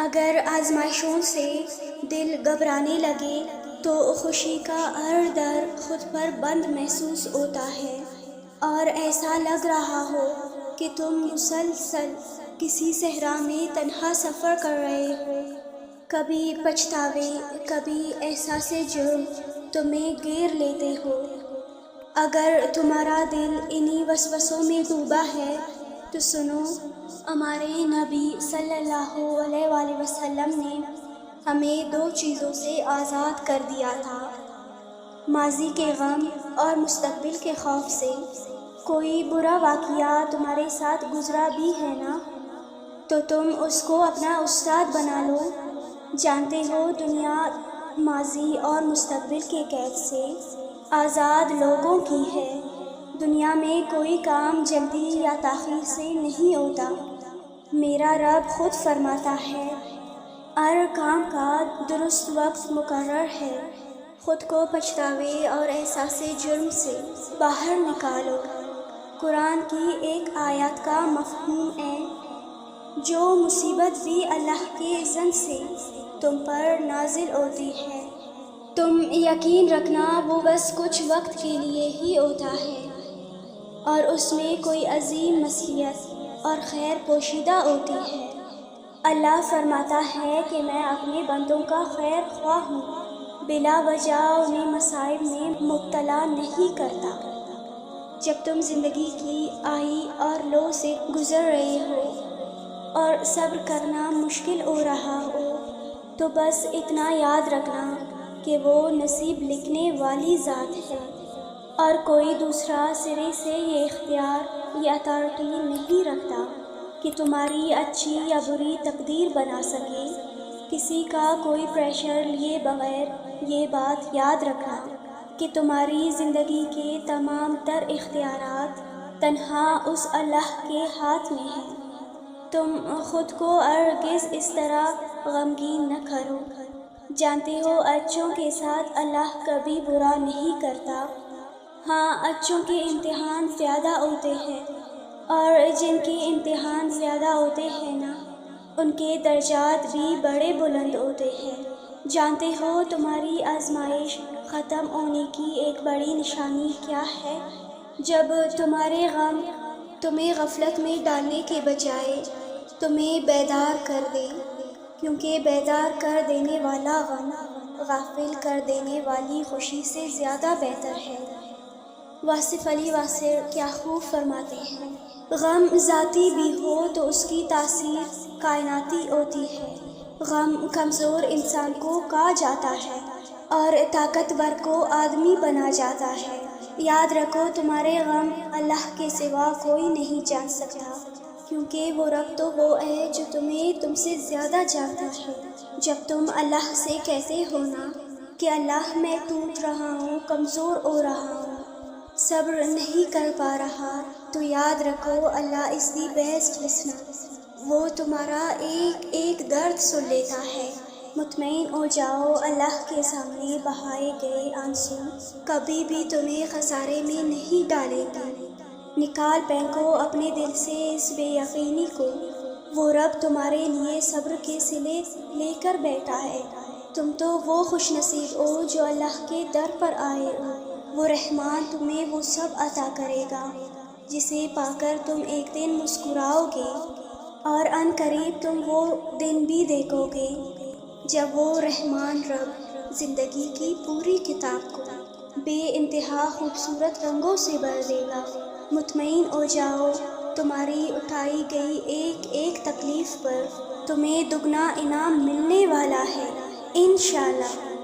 اگر آزمائشوں سے دل گھبرانے لگے تو خوشی کا ہر در خود پر بند محسوس ہوتا ہے اور ایسا لگ رہا ہو کہ تم مسلسل کسی صحرا میں تنہا سفر کر رہے ہو۔ کبھی پچھتاوے، کبھی احساس جرم تمہیں گھیر لیتے ہو۔ اگر تمہارا دل انہی وسوسوں میں ڈوبا ہے تو سنو، ہمارے نبی صلی اللہ علیہ وآلہ وسلم نے ہمیں دو چیزوں سے آزاد کر دیا تھا، ماضی کے غم اور مستقبل کے خوف سے۔ کوئی برا واقعہ تمہارے ساتھ گزرا بھی ہے نا، تو تم اس کو اپنا استاد بنا لو۔ جانتے ہو دنیا ماضی اور مستقبل کے قید سے آزاد لوگوں کی ہے۔ دنیا میں کوئی کام جلدی یا تاخیر سے نہیں ہوتا۔ میرا رب خود فرماتا ہے، ہر کام کا درست وقت مقرر ہے۔ خود کو پچھتاوے اور احساس جرم سے باہر نکالو۔ قرآن کی ایک آیت کا مفہوم ہے، جو مصیبت بھی اللہ کے اذن سے تم پر نازل ہوتی ہے، تم یقین رکھنا وہ بس کچھ وقت کے لیے ہی ہوتا ہے، اور اس میں کوئی عظیم مصلحت اور خیر پوشیدہ ہوتی ہے۔ اللہ فرماتا ہے کہ میں اپنے بندوں کا خیر خواہ ہوں، بلا وجہ انہیں مصائب میں مبتلا نہیں کرتا۔ جب تم زندگی کی آہی اور لو سے گزر رہے ہو اور صبر کرنا مشکل ہو رہا ہو، تو بس اتنا یاد رکھنا کہ وہ نصیب لکھنے والی ذات ہے، اور کوئی دوسرا سرے سے یہ اختیار یا اتھارٹی نہیں رکھتا کہ تمہاری اچھی یا بری تقدیر بنا سکے۔ کسی کا کوئی پریشر لیے بغیر یہ بات یاد رکھنا کہ تمہاری زندگی کے تمام تر اختیارات تنہا اس اللہ کے ہاتھ میں ہیں۔ تم خود کو ہرگز اس طرح غمگین نہ کرو۔ جانتے ہو اچھوں کے ساتھ اللہ کبھی برا نہیں کرتا۔ ہاں، اچھوں کے امتحان زیادہ ہوتے ہیں، اور جن کے امتحان زیادہ ہوتے ہیں نا، ان کے درجات بھی بڑے بلند ہوتے ہیں۔ جانتے ہو تمہاری آزمائش ختم ہونے کی ایک بڑی نشانی کیا ہے؟ جب تمہارے غم تمہیں غفلت میں ڈالنے کے بجائے تمہیں بیدار کر دے، کیونکہ بیدار کر دینے والا غم غافل کر دینے والی خوشی سے زیادہ بہتر ہے۔ واصف علی واصل کیا خوب فرماتے ہیں، غم ذاتی بھی ہو تو اس کی تاثیر کائناتی ہوتی ہے۔ غم کمزور انسان کو کھا جاتا ہے اور طاقتور کو آدمی بنا جاتا ہے۔ یاد رکھو تمہارے غم اللہ کے سوا کوئی نہیں جان سکتا، کیونکہ وہ رب تو وہ ہے جو تمہیں تم سے زیادہ جانتا ہے۔ جب تم اللہ سے کہتے ہو نا کہ اللہ میں ٹوٹ رہا ہوں، کمزور ہو رہا ہوں، صبر نہیں کر پا رہا، تو یاد رکھو اللہ از دی بیسٹ لسنر۔ وہ تمہارا ایک ایک درد سن لیتا ہے۔ مطمئن ہو جاؤ، اللہ کے سامنے بہائے گئے آنسو کبھی بھی تمہیں خسارے میں نہیں ڈالیں گے۔ نکال پھینکو اپنے دل سے اس بے یقینی کو، وہ رب تمہارے لیے صبر کے صلے لے کر بیٹھا ہے۔ تم تو وہ خوش نصیب ہو جو اللہ کے در پر آئے ہو۔ وہ رحمان تمہیں وہ سب عطا کرے گا جسے پا کر تم ایک دن مسکراؤ گے، اور ان قریب تم وہ دن بھی دیکھو گے جب وہ رحمان رب زندگی کی پوری کتاب کو بے انتہا خوبصورت رنگوں سے بھر دے گا۔ مطمئن ہو جاؤ، تمہاری اٹھائی گئی ایک ایک تکلیف پر تمہیں دگنا انعام ملنے والا ہے، انشاءاللہ۔